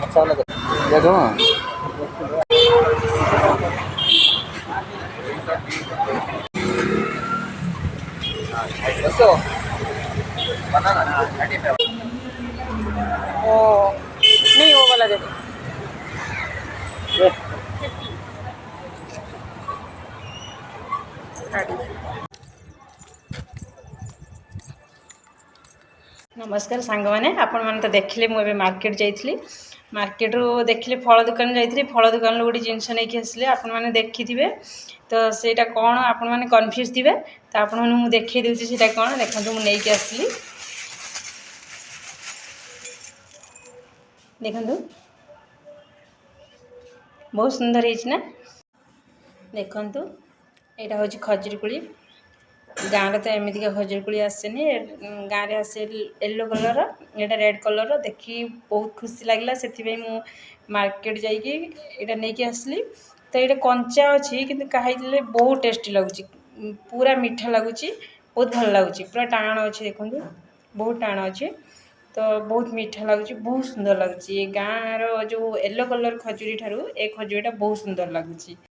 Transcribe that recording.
अच्छा वाला दे दो। बसो बनाना 35। ओ नहीं, वो वाला दे दो। ये 50 30। नमस्कार सांग मैंने आपण मैंने तो देखिले मुझे मार्केट जाइली। मार्केट रू देखिले फल दुकान जाइली। फल दुकान गोटे जिनस नहीं आसले आपण मैंने देखिथे। तो सेटा कौन आपण मैंने कन्फ्यूज थे। तो आपण मैंने मुझे देखी दूसरी सीटा कौन देखो मुझे आसली। देखु बहुत सुंदर है। देखु यहाँ हूँ खजुरी कोली। गाँव तो एमतीका खजुरी कोली आसेनी। गाँव में आसे येलो कलर, यहाँ रेड कलर देखी बहुत खुशी लगे से मार्केट जाइए नहीं आसली। तो ये कंचा अच्छी कि खाई बहुत टेस्टी लगुच। पूरा मीठा लगुच, बहुत भल लगुच। पूरा टाण अच्छे देखो बहुत टाण अच्छे। तो बहुत मीठा लगुच, बहुत सुंदर लगुच। गाँव रो जो येलो कलर खजुरी ठारू ए खजुरीटा बहुत सुंदर लगुच।